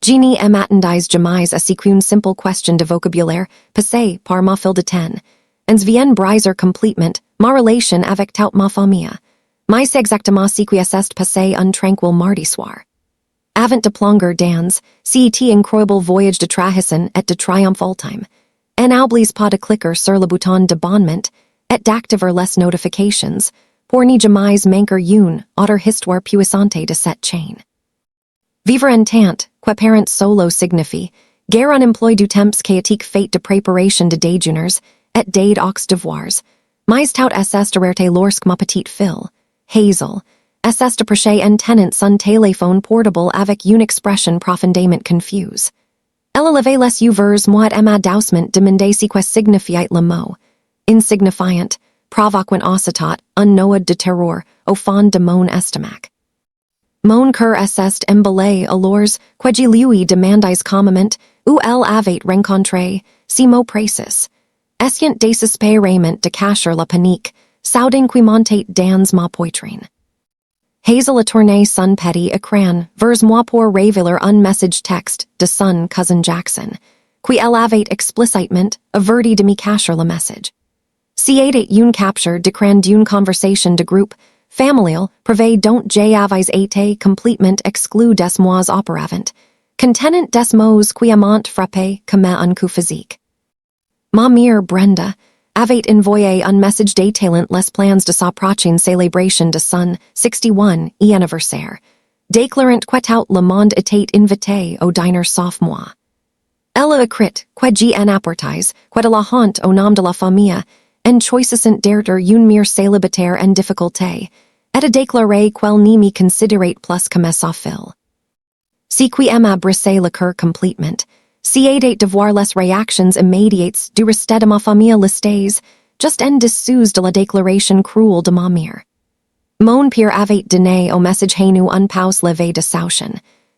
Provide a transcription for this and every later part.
Genie m'attendais jamais à si qu'une simple question de vocabulaire, passée par ma fille de ten. Ens vien briser completement, ma relation avec toute ma famille. Mais c'est exactement ce qui s'est passé un tranquille mardi soir. Avant de plonger dans, cet incroyable voyage de trahison et de triomphe ultime. En n'oubliez pas de cliquer sur le bouton d'abonnement, et d'activer les notifications, pour ne jamais manquer une autre histoire puissante de cette chaîne. Vivre en tant que parent solo signifie, guère un emploi du temps chaotique fait de préparation de déjeuners, et d'aide aux devoirs, mais tout est arrêté lorsque ma petite fille, Hazel, est de prêcher en tenant son téléphone portable avec une expression profondément confuse. Elle avait les yeux moi Emma doucement demandé ce que signifiait le mot, insignifiant, provoquant aussitôt un noyau de terror au fond de mon estomac. Mon cœur est emballé alors que je lui demandais comment, où elle avait rencontré, si mots précis. Essayant désespérément de cacher la panique, souding qui montait dans ma poitrine. Hazel a tourné son petit écran vers moi pour révéler un message texte de son cousin Jackson, qui elle avait explicitement averti de me cacher le message. C'était une capture d'écran d'une conversation de groupe, familial, privé dont j'avais été complètement exclue des mois auparavant, contenant des mots qui m'ont frappé comme un coup physique. Ma mère Brenda avait envoyé un message détailant les plans de sa prochaine célébration de son 61e anniversaire, déclarant que tout le monde était invité au dîner sauf moi. Elle a écrit que j'en apportais, que de la honte au nom de la famille, en choisissant d'être une mère célibataire en difficulté, et a déclaré qu'elle ne me considérait plus comme sa fille. Ce qui m'a brisé le cœur complètement, c'était de voir les réactions immédiates du reste de ma famille listées, juste en dessous de la déclaration cruelle de ma mère. Mon père avait donné au message haineux un pause levé de saution,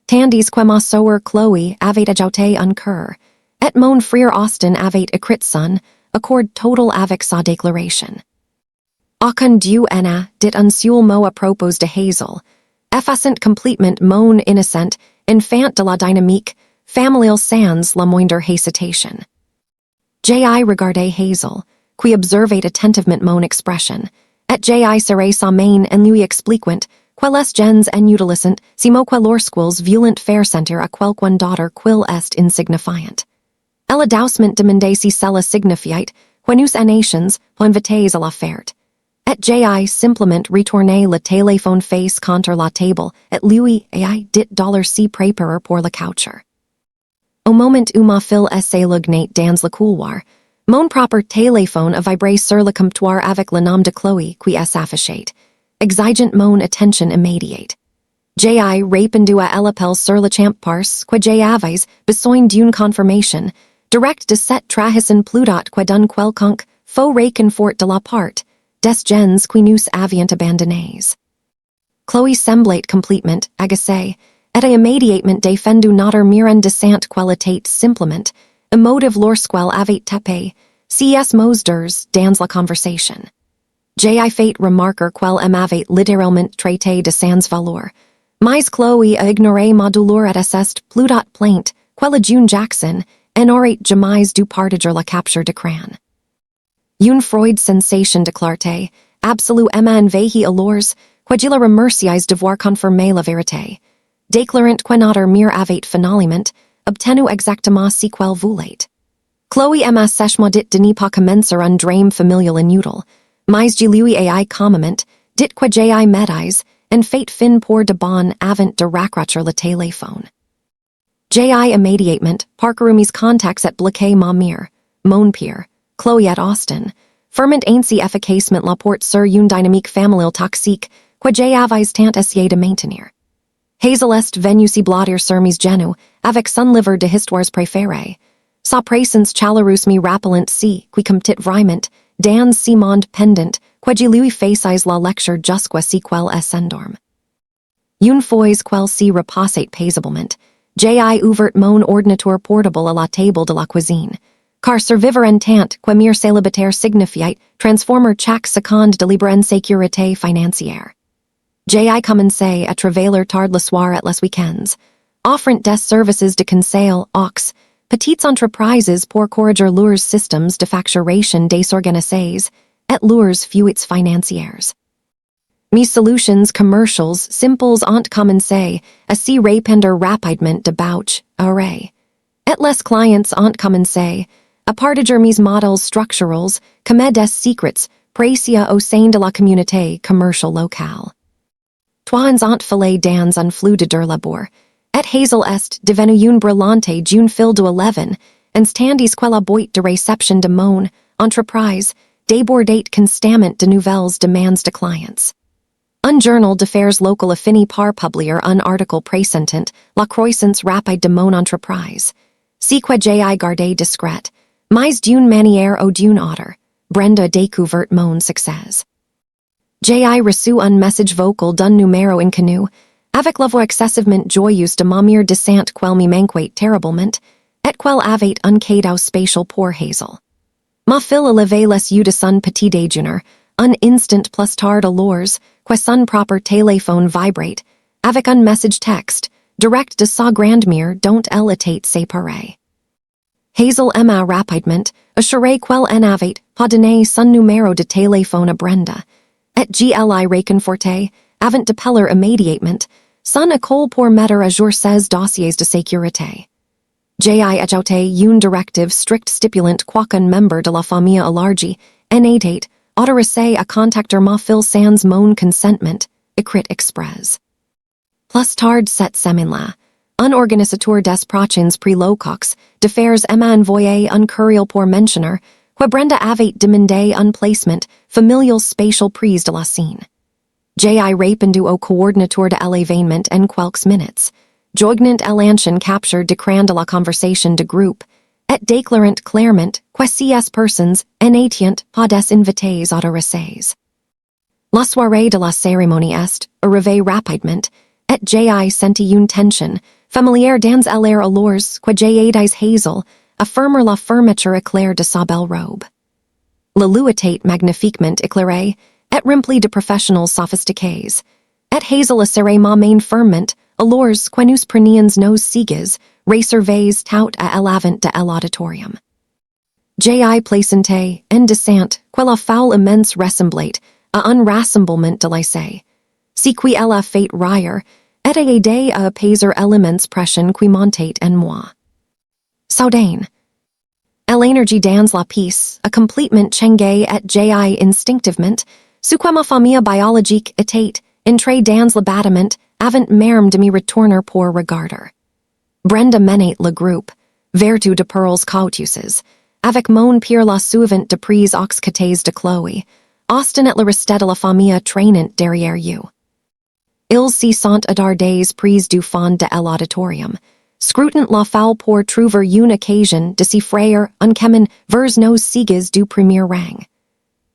tandis que ma sœur Chloé avait ajouté un cœur, et mon frère Austin avait écrit son accord total avec sa déclaration. Aucun Dieu n'a dit un seul mot à propos de Hazel, effaçant complètement mon innocent enfant de la dynamique familial sans la moindre hésitation. J'ai regardé Hazel, qui observait attentivement mon expression, et j'ai serré sa main en lui expliquant que les gens en utilisant si mots que lorsqu'ils violent faire sentir à quelqu'un d'autre qu'il est insignifiant. Elle a doucement demandé si cela signifiait que nous nations invités à la fête, et j'ai simplement retourné le téléphone face contre la table et lui ai dit $si préparer pour la coucher. Au moment où ma fille essaie lugnet dans le couloir, mon propre téléphone a vibré sur le comptoir avec le nom de Chloé qui s'affichait, exigeant mon attention immédiate. J'ai répondu à l'appel sur le champ parce que j'avais besoin d'une confirmation direct de cette trahison plutôt que d'un quelconque faux réconfort de la part des gens qui nous avions abandonnés. Chloé semblait complètement agacée, et a immédiatement défendu notre mirandissante qualité simplement, émotive lorsqu'elle avait tapé CS Mosders dans la conversation. J'ai fait remarquer qu'elle m'avait littéralement traité de sans valeur, mais Chloé a ignoré ma douleur et est plutôt plainte qu'elle a June Jackson n'aurait jamais dû partager la capture d'écran. Une Freud sensation de clarté, absolue m'a envahi alors, que je la remerciais de voir confirmer la vérité, déclarant que notre mère avait finalement obtenu exactement ce qu'elle voulait. Chloé m'a sèchement dit de ne pas commencer un drame familial inutile, mais je lui ai calmement dit que j'ai m'aidais en fait fin pour de bon avant de raccrocher le téléphone. J'ai immédiatement parcouru mes contacts et bloqué ma mère, mon père, Chloé et Austin, ferment ainsi efficacement la porte sur une dynamique familiale toxique que j'avais tant essayé de maintenir. Hazel est venue si blotter sur mes genoux avec son livre de histoires préférées. Sa présence chaleureuse me rappelant si, qui comtit vraiment, dans si monde pendant, que je lui faisais la lecture jusqu'à si qu'elle s'endorme. Une fois qu'elle s'y reposait paisiblement, j'ai ouvert mon ordinateur portable à la table de la cuisine, car survivre en tant que mère célibataire signifiait transformer chaque seconde de libre en sécurité financière. J'ai commencé à travailler tard le soir et les week-ends, offrent des services de conseil aux petites entreprises pour corriger leurs systems de facturation désorganisés et leurs fuites financières. Mes solutions commercials simples ont commencé à s'y répandre rapidement de bouche à oreille. Et les clients ont commencé à partager mes modèles structurels comme des secrets précieux au sein de la communauté commerciale locale. Trois ont filé dans un flux de labor, et hazel est devenu une brillante jeune fille de 11 ans tandis que la boîte de réception de mon entreprise débordait constamment de nouvelles demandes de clients. Un journal d'affaires local a fini par publier un article présentant la croissance rapide de mon entreprise. Si que j'ai gardé discret, mais d'une manière ou d'une autre, Brenda découvert mon succès. J'ai reçu un message vocal d'un numéro inconnu, avec la voix excessivement joyeuse de ma mère disante qu'elle me manquait terriblement, et qu'elle avait un cadeau spécial pour Hazel. Ma fille a levé les yeux de son petit déjeuner, un instant plus tard alors, que son propre téléphone vibrate, avec un message texte, direct de sa grand-mère dont elle était séparée. Hazel aima rapidement, assurée qu'elle en avait pas donné son numéro de téléphone à Brenda, et gli réconforté, avant de peller immédiatement, son école pour mettre à jour ses dossiers de sécurité. J'ai ajouté une directive stricte stipulant qu'aucun membre de la famille élargie n'était autorisé à contacter ma fille sans mon consentement, écrit express. Plus tard cette semaine-là, un organisateur des prochains prix locaux d'affaires m'a envoyé un courriel pour mentionner que Brenda avait demandé un placement familial spatial prise de la scène. J'ai répondu au coordinateur de l'événement en quelques minutes, joignant l'ancien capture d'écran de la conversation de groupe, et déclarant clairement que ces personnes n'étaient pas des invités autorisés. La soirée de la cérémonie est arrivée rapidement, et j'ai senti une tension familière dans l'air alors que j'ai aidé Hazel à fermer la fermeture éclair de sa belle robe. La lue était magnifiquement éclairée, et remplie de professionnels sophistiqués, et Hazel a serré ma main fermement alors que nous prenions nos sièges réservés tout à l'avant de l'auditorium. J'ai plaisanté en disant que la foule immense ressemblait à un rassemblement de lycée, si qui elle a fait rire, et a aidé à apaiser l'immense pression qui montait en moi. Soudain, l'énergie dans la pièce a complètement changé et j'ai instinctivement, ce que ma famille biologique était, entré dans le bâtiment avant même de me retourner pour regarder. Brenda menait le groupe, vertu de pearls cautuses, avec mon pire la souvent de prise aux côtés de Chloé, Austin et le reste de la famille traînant derrière you. Ils s'y sont attardés prise du fond de l'auditorium, scrutant la foule pour trouver une occasion de s'y frayer un chemin vers nos sièges du premier rang.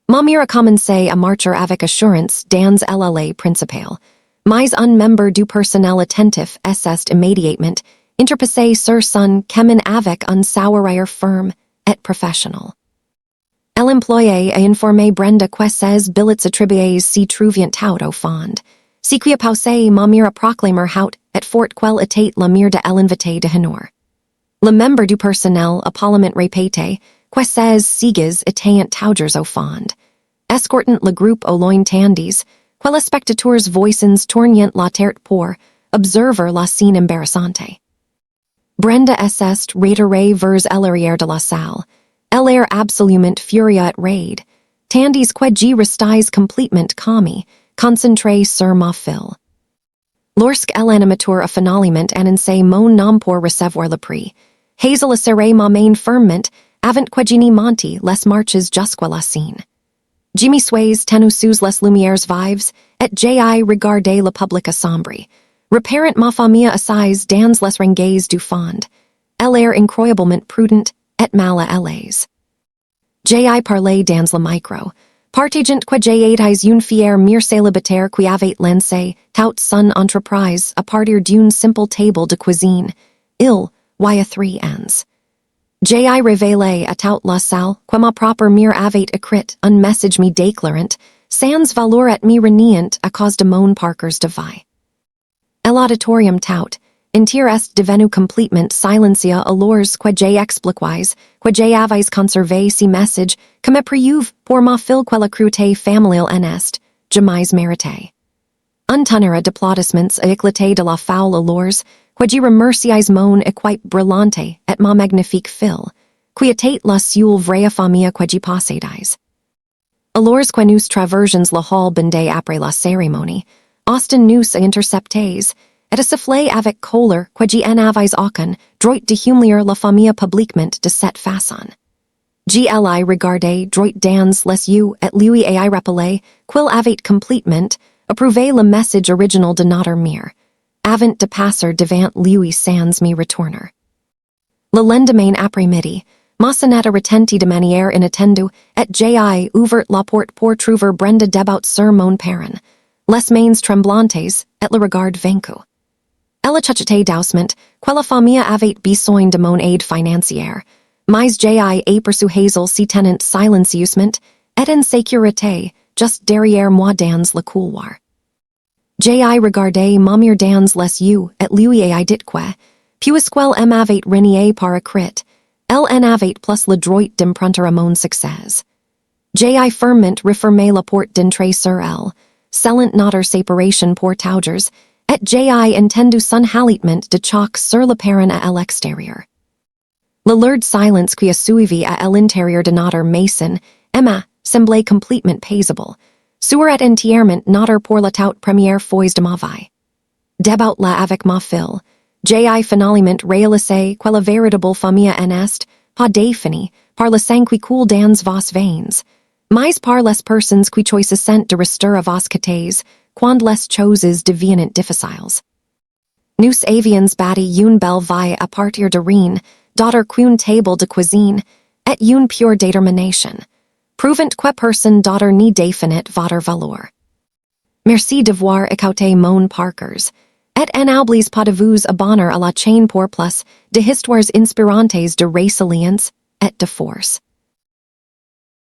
Ma mère a commencé à marcher avec assurance dans l'allée principale, mais un membre du personnel attentif s'est immédiatement interposé sur son chemin avec un sourire ferme et professionnel. L'employé a informé Brenda que ses billets attribués s'y trouvaient tout au fond, si qui a posé ma mère a proclamé haut et fort qu'elle était la mère de l'invité de honneur. Le membre du personnel a poliment répété que ses sièges étaient toujours au fond, escortant le groupe au loin tandis que les spectateurs voisins tournaient la tête pour observer la scène embarrassante. Brenda s'est retirée vers l'arrière de la salle, l'air absolument furieux et raide, tandis que j'y restais complètement calme, concentré sur ma fille. Lorsque l'animateur a finalement annoncé mon nom pour recevoir le prix, Hazel a serré ma main fermement avant que je n'y monte les marches jusqu'à la scène. Jimmy Swayze tenu sous les lumières vives, et j'ai regardé le public assombri, reparant ma famille assise dans les rangées du fond, l'air incroyablement prudent et mal à l'aise. J'ai parlé dans le micro, partageant que j'ai aidé une fière mère célibataire qui avait lancé toute son entreprise à partir d'une simple table de cuisine, il y a 3 ans. J'ai révélé à toute la salle que ma propre mère avait écrit un message me déclarant sans valeur et me reniant à cause de mon parcours de vie. L'auditorium tout, intir est devenue complètement silencia alors que j'ai expliquais, que j'ai avais conservé si message, comme preuve pour ma fille quella cruauté familiale en est, jamais méritée. Un tonnerre d'applaudissements a éclaté de la foule alors, que j'ai remerciais mon équipe brillante et ma magnifique fille, qui était la seule vraie famille que j'ai possédais. Alors que nous traversions la hall bondée après la cérémonie, Austin nous a interceptés, et a sifflé avec colère que j'ai en avais aucun droit de humilier la famille publiquement de cette façon. Gli regardé droit dans les yeux et lui ai rappelé qu'il avait complètement approuvé le message original de notre mère, avant de passer devant lui sans me retourner. Le lendemain après-midi, ma sonnette a retenti de manière inattendue et j'ai ouvert la porte pour trouver Brenda debout sur mon perron, les mains tremblantes et le regard vaincu. Elle a chuchoté doucement que la famille avait besoin de mon aide financière, mais j'ai aperçu Hazel si tenant silencieusement et en sécurité juste derrière moi dans le couloir. J'ai regardé ma mère dans les yeux et lui ai dit que, puisqu'elle m'avait renié par écrit, elle en avait plus le droit d'emprunter à mon succès. J'ai fermement refermé la porte d'entrée sur elle, scellant notre séparation pour toujours, et j'ai entendu son halitement de choc sur le perron à l'extérieur. Le lourd silence qui a suivi à l'intérieur de notre maison m'a semblé complètement paisible, sur et entièrement notre pour la toute première fois de ma vie. Debout là avec ma fille, j'ai finalement réalisé que la véritable famille en est, pas définie par le sang qui coule dans vos veins, mais par les personnes qui choisissent de rester à vos côtés quand les choses deviennent difficiles. Nous avions bâti une belle vie à partir de rien, d'autre qu'une table de cuisine, et une pure détermination, prouvant que personne d'autre n'y définit votre valeur. Merci d'avoir écouté mon parcours, et n'oubliez pas de vous abonner à la chaîne pour plus de histoires inspirantes de résilience et de force.